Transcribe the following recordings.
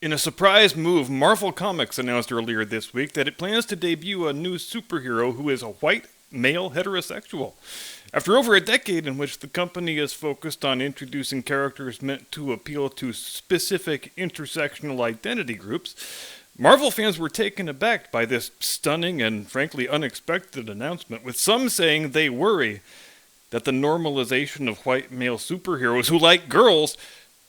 In a surprise move, Marvel Comics announced earlier this week that it plans to debut a new superhero who is a white, male heterosexual. After over a decade in which the company has focused on introducing characters meant to appeal to specific intersectional identity groups, Marvel fans were taken aback by this stunning and frankly unexpected announcement, with some saying they worry that the normalization of white male superheroes who like girls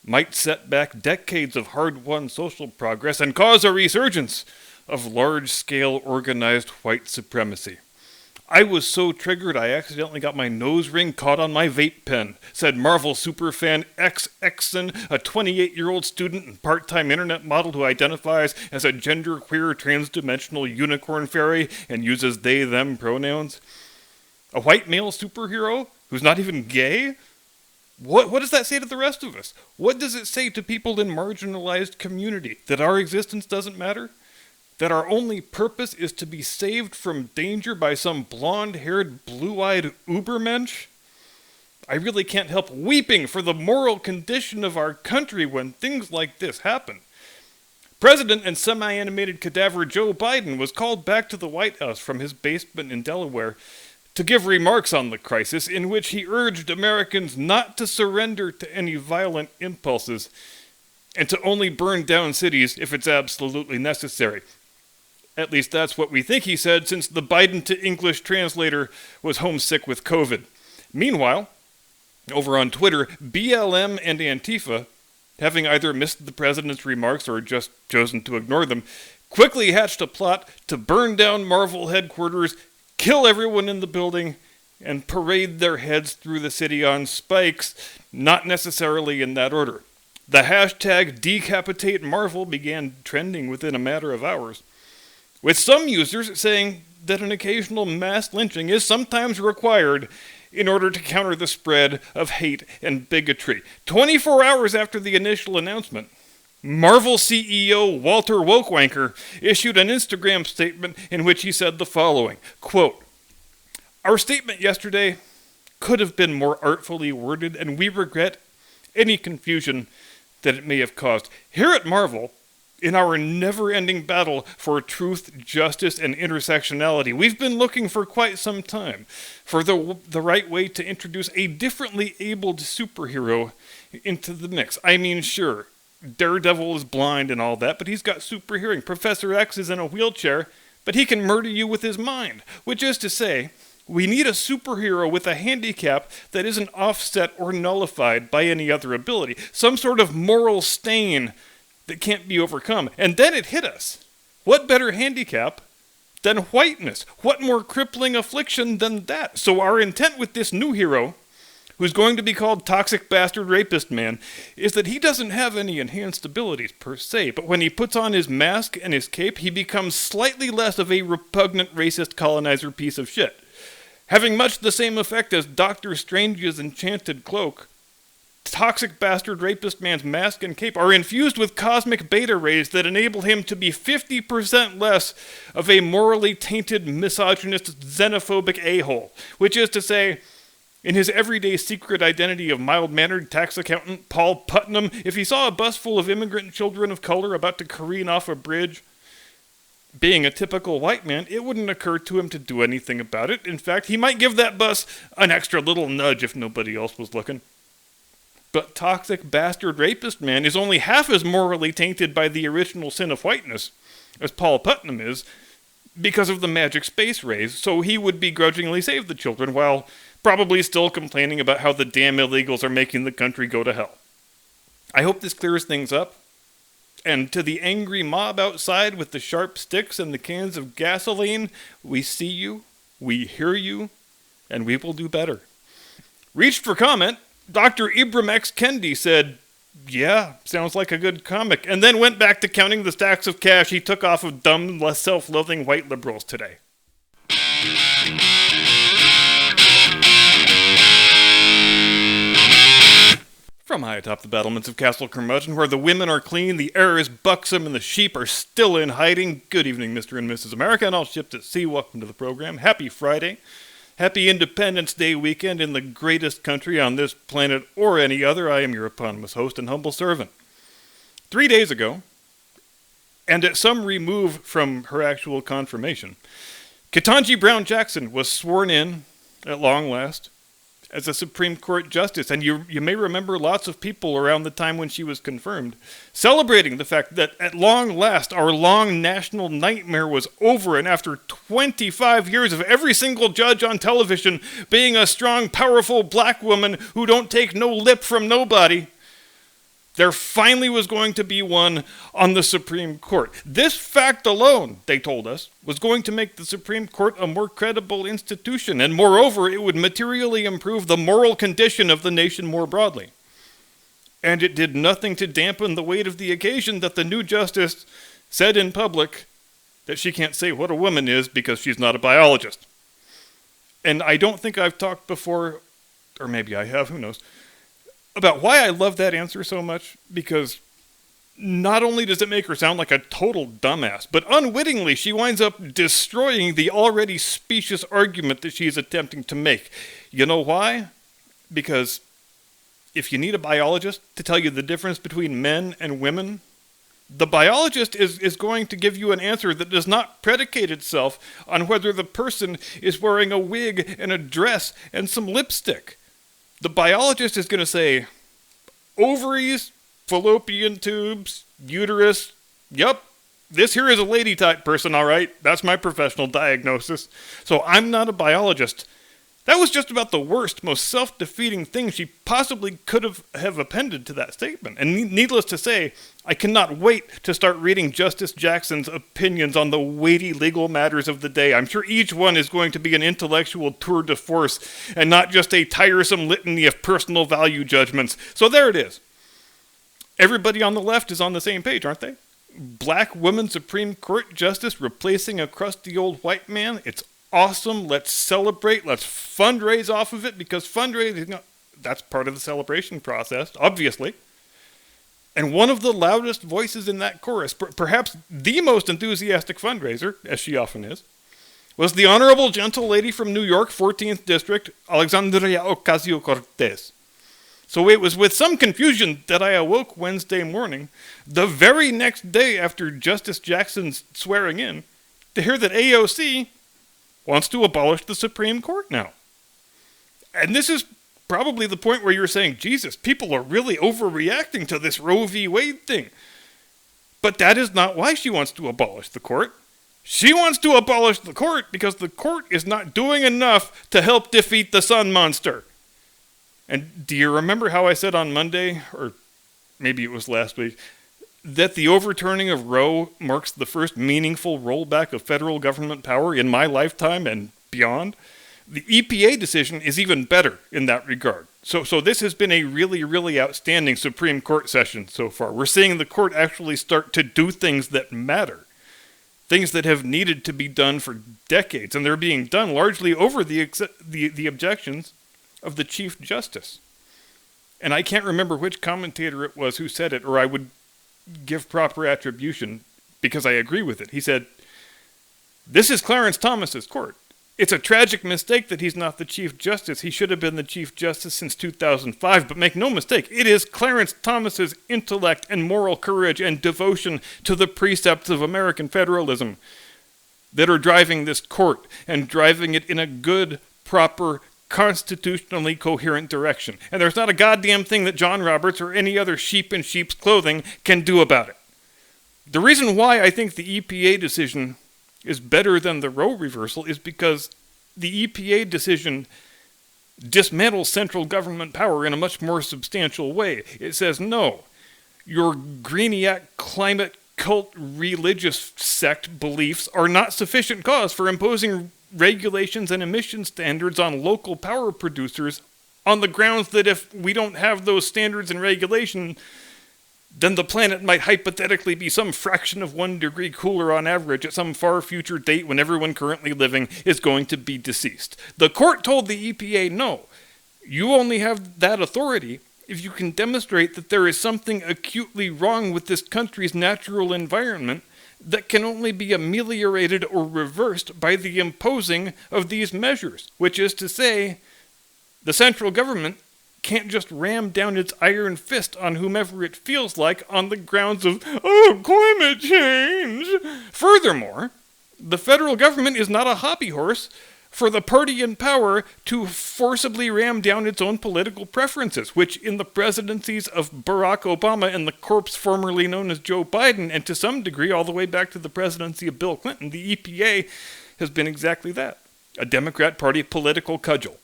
might set back decades of hard-won social progress and cause a resurgence of large-scale organized white supremacy. I was so triggered I accidentally got my nose ring caught on my vape pen, said Marvel superfan X Exon, a 28-year-old student and part-time internet model who identifies as a genderqueer transdimensional unicorn fairy and uses they-them pronouns. A white male superhero who's not even gay? What does that say to the rest of us? What does it say to people in marginalized community? That our existence doesn't matter? That our only purpose is to be saved from danger by some blonde-haired, blue-eyed ubermensch? I really can't help weeping for the moral condition of our country when things like this happen. President and semi-animated cadaver Joe Biden was called back to the White House from his basement in Delaware to give remarks on the crisis in which he urged Americans not to surrender to any violent impulses and to only burn down cities if it's absolutely necessary. At least that's what we think he said, since the Biden to English translator was homesick with COVID. Meanwhile, over on Twitter, BLM and Antifa, having either missed the president's remarks or just chosen to ignore them, quickly hatched a plot to burn down Marvel headquarters, kill everyone in the building, and parade their heads through the city on spikes, not necessarily in that order. The hashtag #DecapitateMarvel began trending within a matter of hours, with some users saying that an occasional mass lynching is sometimes required in order to counter the spread of hate and bigotry. 24 hours after the initial announcement, Marvel CEO Walter Wokewanker issued an Instagram statement in which he said the following, quote, "Our statement yesterday could have been more artfully worded, and we regret any confusion that it may have caused. Here at Marvel, in our never-ending battle for truth, justice, and intersectionality, we've been looking for quite some time for the right way to introduce a differently abled superhero into the mix. I mean, sure, Daredevil is blind and all that, but he's got super hearing. Professor X is in a wheelchair, but he can murder you with his mind. Which is to say, we need a superhero with a handicap that isn't offset or nullified by any other ability. Some sort of moral stain that can't be overcome." And then it hit us. What better handicap than whiteness? What more crippling affliction than that? So our intent with this new hero, who's going to be called Toxic Bastard Rapist Man, is that he doesn't have any enhanced abilities per se, but when he puts on his mask and his cape, he becomes slightly less of a repugnant racist colonizer piece of shit. Having much the same effect as Doctor Strange's enchanted cloak, Toxic Bastard Rapist Man's mask and cape are infused with cosmic beta rays that enable him to be 50% less of a morally tainted, misogynist, xenophobic a-hole, which is to say, in his everyday secret identity of mild-mannered tax accountant Paul Putnam, if he saw a bus full of immigrant children of color about to careen off a bridge, being a typical white man, it wouldn't occur to him to do anything about it. In fact, he might give that bus an extra little nudge if nobody else was looking. But Toxic Bastard Rapist Man is only half as morally tainted by the original sin of whiteness as Paul Putnam is because of the magic space rays, so he would begrudgingly save the children while probably still complaining about how the damn illegals are making the country go to hell. I hope this clears things up. And to the angry mob outside with the sharp sticks and the cans of gasoline, we see you, we hear you, and we will do better. Reached for comment, Dr. Ibram X. Kendi said, "Yeah, sounds like a good comic," and then went back to counting the stacks of cash he took off of dumb, less self-loathing white liberals today. From high atop the battlements of Castle Curmudgeon, where the women are clean, the air is buxom, and the sheep are still in hiding, good evening, Mr. and Mrs. America, and all ships at sea. Welcome to the program. Happy Friday. Happy Independence Day weekend in the greatest country on this planet or any other. I am your eponymous host and humble servant. 3 days ago, and at some remove from her actual confirmation. Ketanji Brown Jackson was sworn in, at long last, as a Supreme Court justice, and you may remember lots of people around the time when she was confirmed celebrating the fact that at long last our long national nightmare was over, and after 25 years of every single judge on television being a strong, powerful black woman who don't take no lip from nobody, there finally was going to be one on the Supreme Court. This fact alone, they told us, was going to make the Supreme Court a more credible institution, and moreover, it would materially improve the moral condition of the nation more broadly. And it did nothing to dampen the weight of the occasion that the new justice said in public that she can't say what a woman is because she's not a biologist. And I don't think I've talked before, or maybe I have, who knows, about why I love that answer so much, because not only does it make her sound like a total dumbass, but unwittingly she winds up destroying the already specious argument that she's attempting to make. You know why? Because if you need a biologist to tell you the difference between men and women, the biologist is going to give you an answer that does not predicate itself on whether the person is wearing a wig and a dress and some lipstick. The biologist is going to say, ovaries, fallopian tubes, uterus, yep, this here is a lady-type person, all right? That's my professional diagnosis. So I'm not a biologist. That was just about the worst, most self-defeating thing she possibly could have appended to that statement. And needless to say, I cannot wait to start reading Justice Jackson's opinions on the weighty legal matters of the day. I'm sure each one is going to be an intellectual tour de force and not just a tiresome litany of personal value judgments. So there it is. Everybody on the left is on the same page, aren't they? Black woman Supreme Court justice replacing a crusty old white man. It's awesome. Let's celebrate. Let's fundraise off of it, because fundraising, that's part of the celebration process, obviously. And one of the loudest voices in that chorus, perhaps the most enthusiastic fundraiser, as she often is, was the Honorable Gentle Lady from New York, 14th District, Alexandria Ocasio-Cortez. So it was with some confusion that I awoke Wednesday morning, the very next day after Justice Jackson's swearing in, to hear that AOC wants to abolish the Supreme Court now. And this is probably the point where you're saying, Jesus, people are really overreacting to this Roe v. Wade thing. But that is not why she wants to abolish the court. She wants to abolish the court because the court is not doing enough to help defeat the sun monster. And do you remember how I said on Monday, or maybe it was last week, that the overturning of Roe marks the first meaningful rollback of federal government power in my lifetime and beyond? The EPA decision is even better in that regard. So this has been a really, really outstanding Supreme Court session so far. We're seeing the court actually start to do things that matter. Things that have needed to be done for decades, and they're being done largely over the objections of the Chief Justice. And I can't remember which commentator it was who said it, or I would give proper attribution, because I agree with it. He said, "This is Clarence Thomas's court. It's a tragic mistake that he's not the Chief Justice. He should have been the Chief Justice since 2005, but make no mistake, it is Clarence Thomas's intellect and moral courage and devotion to the precepts of American federalism that are driving this court and driving it in a good, proper, constitutionally coherent direction. And there's not a goddamn thing that John Roberts or any other sheep in sheep's clothing can do about it." The reason why I think the EPA decision is better than the Roe reversal is because the EPA decision dismantles central government power in a much more substantial way. It says, no, your greeniac climate cult religious sect beliefs are not sufficient cause for imposing regulations and emission standards on local power producers on the grounds that if we don't have those standards and regulation, then the planet might hypothetically be some fraction of 1 degree cooler on average at some far future date when everyone currently living is going to be deceased. The court told the EPA, no, you only have that authority if you can demonstrate that there is something acutely wrong with this country's natural environment that can only be ameliorated or reversed by the imposing of these measures, which is to say, the central government can't just ram down its iron fist on whomever it feels like on the grounds of, oh, climate change. Furthermore, the federal government is not a hobby horse for the party in power to forcibly ram down its own political preferences, which in the presidencies of Barack Obama and the corpse formerly known as Joe Biden, and to some degree all the way back to the presidency of Bill Clinton, the EPA has been exactly that, a Democrat Party political cudgel.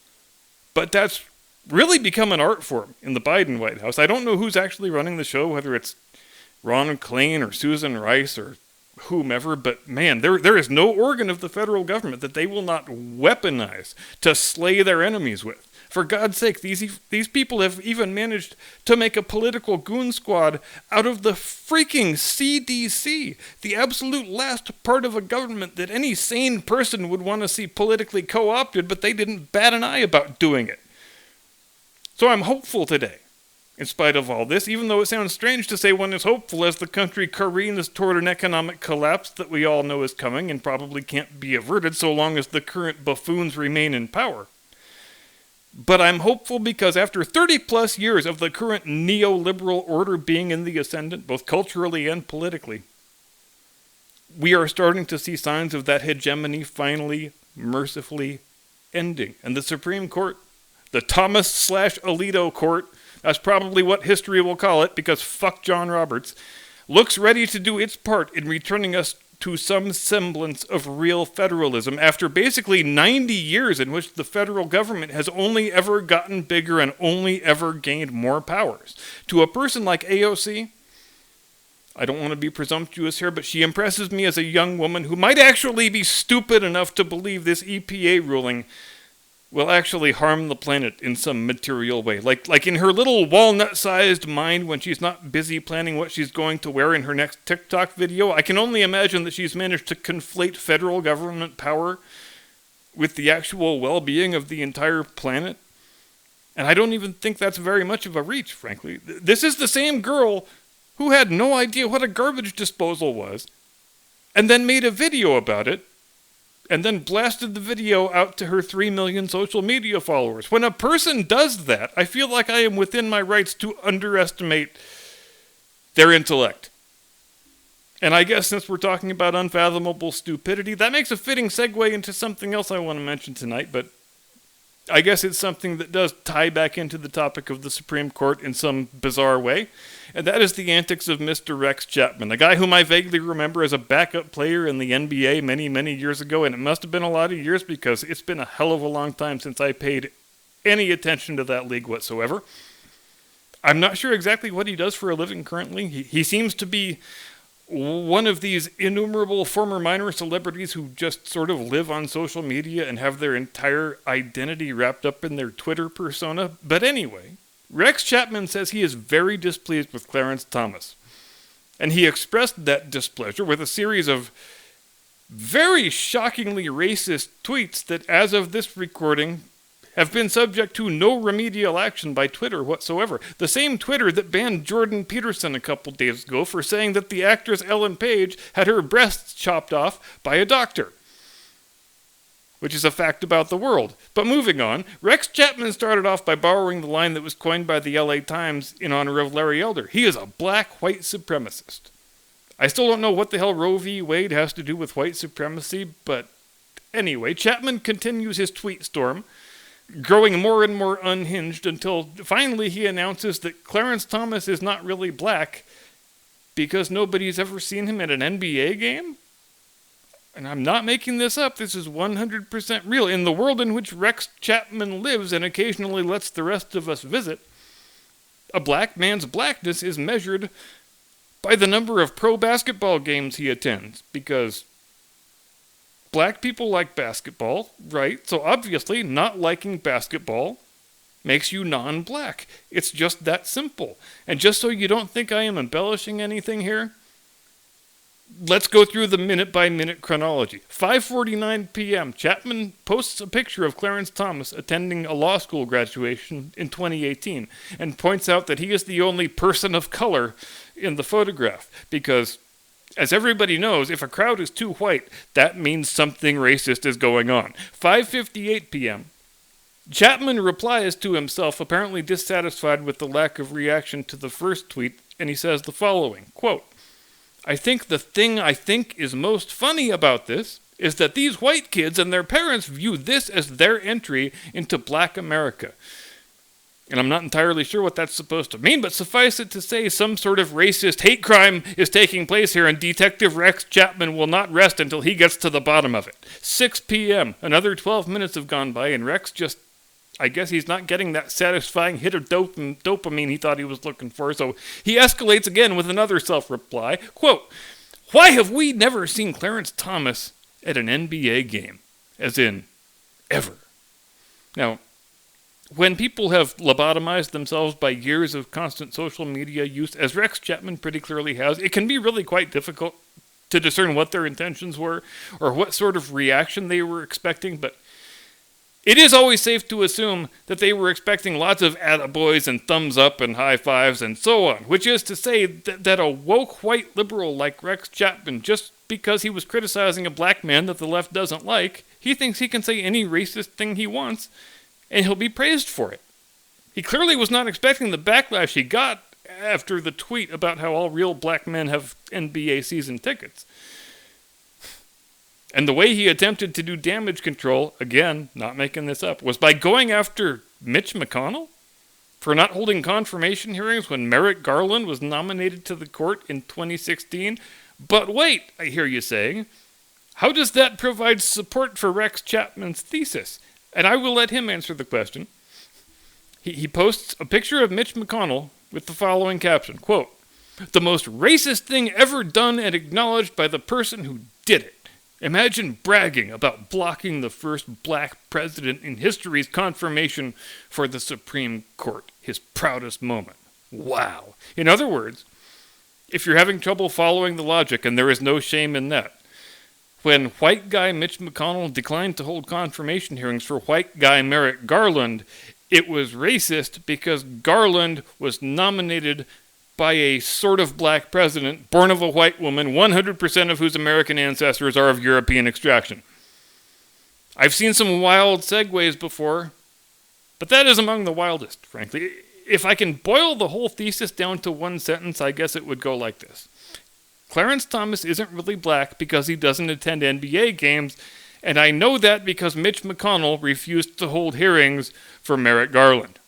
But that's really become an art form in the Biden White House. I don't know who's actually running the show, whether it's Ron McClain or Susan Rice or whomever, but man, there is no organ of the federal government that they will not weaponize to slay their enemies with. For God's sake, these people have even managed to make a political goon squad out of the freaking CDC, the absolute last part of a government that any sane person would want to see politically co-opted, but they didn't bat an eye about doing it. So I'm hopeful today, in spite of all this, even though it sounds strange to say one is hopeful as the country careens toward an economic collapse that we all know is coming and probably can't be averted so long as the current buffoons remain in power. But I'm hopeful because after 30 plus years of the current neoliberal order being in the ascendant, both culturally and politically, we are starting to see signs of that hegemony finally, mercifully ending. And the Supreme Court, the Thomas/Alito Court, that's probably what history will call it, because fuck John Roberts, looks ready to do its part in returning us to some semblance of real federalism after basically 90 years in which the federal government has only ever gotten bigger and only ever gained more powers. To a person like AOC, I don't want to be presumptuous here, but she impresses me as a young woman who might actually be stupid enough to believe this EPA ruling will actually harm the planet in some material way. Like in her little walnut-sized mind when she's not busy planning what she's going to wear in her next TikTok video, I can only imagine that she's managed to conflate federal government power with the actual well-being of the entire planet. And I don't even think that's very much of a reach, frankly. This is the same girl who had no idea what a garbage disposal was, and then made a video about it, and then blasted the video out to her 3 million social media followers. When a person does that, I feel like I am within my rights to underestimate their intellect. And I guess since we're talking about unfathomable stupidity, that makes a fitting segue into something else I want to mention tonight, but I guess it's something that does tie back into the topic of the Supreme Court in some bizarre way, and that is the antics of Mr. Rex Chapman, a guy whom I vaguely remember as a backup player in the NBA many, many years ago, and it must have been a lot of years because it's been a hell of a long time since I paid any attention to that league whatsoever. I'm not sure exactly what he does for a living currently. He seems to be one of these innumerable former minor celebrities who just sort of live on social media and have their entire identity wrapped up in their Twitter persona. But anyway, Rex Chapman says he is very displeased with Clarence Thomas. And he expressed that displeasure with a series of very shockingly racist tweets that, as of this recording, have been subject to no remedial action by Twitter whatsoever. The same Twitter that banned Jordan Peterson a couple days ago for saying that the actress Ellen Page had her breasts chopped off by a doctor. Which is a fact about the world. But moving on, Rex Chapman started off by borrowing the line that was coined by the LA Times in honor of Larry Elder. He is a black white supremacist. I still don't know what the hell Roe v. Wade has to do with white supremacy, but anyway, Chapman continues his tweet storm, growing more and more unhinged until finally he announces that Clarence Thomas is not really black because nobody's ever seen him at an NBA game? And I'm not making this up, this is 100% real. In the world in which Rex Chapman lives and occasionally lets the rest of us visit, a black man's blackness is measured by the number of pro basketball games he attends, because black people like basketball, right? So obviously, not liking basketball makes you non-black. It's just that simple. And just so you don't think I am embellishing anything here, let's go through the minute-by-minute chronology. 5:49 p.m., Chapman posts a picture of Clarence Thomas attending a law school graduation in 2018 and points out that he is the only person of color in the photograph because, as everybody knows, if a crowd is too white, that means something racist is going on. 5:58 p.m., Chapman replies to himself, apparently dissatisfied with the lack of reaction to the first tweet, and he says the following, quote, "I think the thing I think is most funny about this is that these white kids and their parents view this as their entry into Black America." And I'm not entirely sure what that's supposed to mean, but suffice it to say some sort of racist hate crime is taking place here, and Detective Rex Chapman will not rest until he gets to the bottom of it. 6 p.m., another 12 minutes have gone by, and Rex just, I guess he's not getting that satisfying hit of dopamine he thought he was looking for, so he escalates again with another self-reply. Quote, "Why have we never seen Clarence Thomas at an NBA game?" As in, ever. Now, when people have lobotomized themselves by years of constant social media use, as Rex Chapman pretty clearly has, it can be really quite difficult to discern what their intentions were or what sort of reaction they were expecting, but it is always safe to assume that they were expecting lots of attaboys and thumbs up and high fives and so on, which is to say that a woke white liberal like Rex Chapman, just because he was criticizing a black man that the left doesn't like, he thinks he can say any racist thing he wants, and he'll be praised for it. He clearly was not expecting the backlash he got after the tweet about how all real black men have NBA season tickets. And the way he attempted to do damage control, again, not making this up, was by going after Mitch McConnell for not holding confirmation hearings when Merrick Garland was nominated to the court in 2016. But wait, I hear you saying, how does that provide support for Rex Chapman's thesis? And I will let him answer the question. He posts a picture of Mitch McConnell with the following caption, quote, "The most racist thing ever done and acknowledged by the person who did it. Imagine bragging about blocking the first black president in history's confirmation for the Supreme Court, his proudest moment. Wow." In other words, if you're having trouble following the logic, and there is no shame in that, when white guy Mitch McConnell declined to hold confirmation hearings for white guy Merrick Garland, it was racist because Garland was nominated by a sort of black president, born of a white woman, 100% of whose American ancestors are of European extraction. I've seen some wild segues before, but that is among the wildest, frankly. If I can boil the whole thesis down to one sentence, I guess it would go like this. Clarence Thomas isn't really black because he doesn't attend NBA games, and I know that because Mitch McConnell refused to hold hearings for Merrick Garland.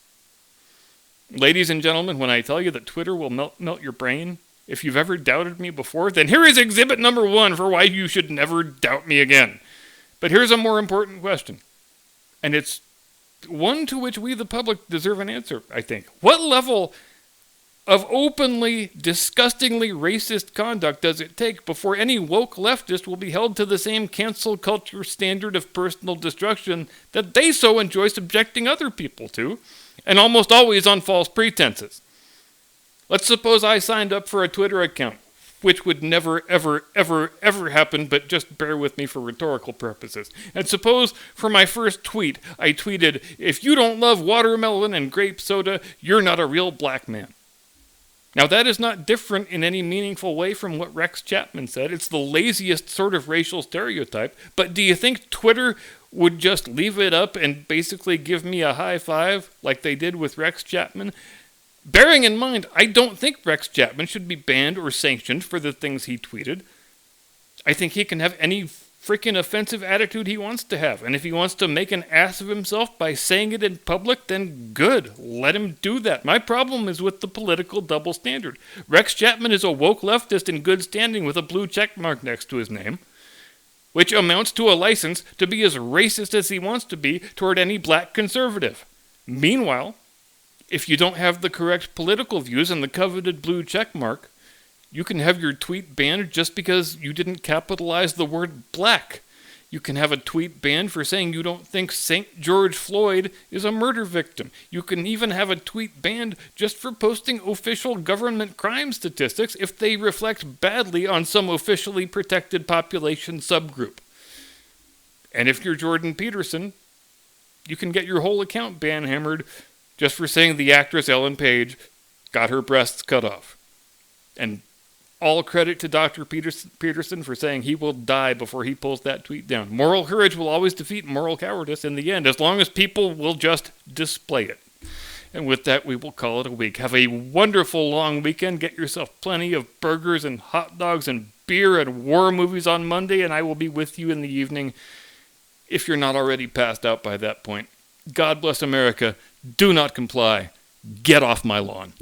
Ladies and gentlemen, when I tell you that Twitter will melt your brain, if you've ever doubted me before, then here is exhibit number 1 for why you should never doubt me again. But here's a more important question, and it's one to which we, the public, deserve an answer, I think. What level of openly, disgustingly racist conduct does it take before any woke leftist will be held to the same cancel culture standard of personal destruction that they so enjoy subjecting other people to, and almost always on false pretenses? Let's suppose I signed up for a Twitter account, which would never, ever, ever, ever happen, but just bear with me for rhetorical purposes. And suppose for my first tweet, I tweeted, "If you don't love watermelon and grape soda, you're not a real black man." Now, that is not different in any meaningful way from what Rex Chapman said. It's the laziest sort of racial stereotype. But do you think Twitter would just leave it up and basically give me a high five like they did with Rex Chapman? Bearing in mind, I don't think Rex Chapman should be banned or sanctioned for the things he tweeted. I think he can have any freaking offensive attitude he wants to have. And if he wants to make an ass of himself by saying it in public, then good. Let him do that. My problem is with the political double standard. Rex Chapman is a woke leftist in good standing with a blue check mark next to his name, which amounts to a license to be as racist as he wants to be toward any black conservative. Meanwhile, if you don't have the correct political views and the coveted blue check mark, you can have your tweet banned just because you didn't capitalize the word black. You can have a tweet banned for saying you don't think St. George Floyd is a murder victim. You can even have a tweet banned just for posting official government crime statistics if they reflect badly on some officially protected population subgroup. And if you're Jordan Peterson, you can get your whole account ban-hammered just for saying the actress Ellen Page got her breasts cut off. And All credit to Dr. Peterson for saying he will die before he pulls that tweet down. Moral courage will always defeat moral cowardice in the end, as long as people will just display it. And with that, we will call it a week. Have a wonderful long weekend. Get yourself plenty of burgers and hot dogs and beer and war movies on Monday, and I will be with you in the evening if you're not already passed out by that point. God bless America. Do not comply. Get off my lawn.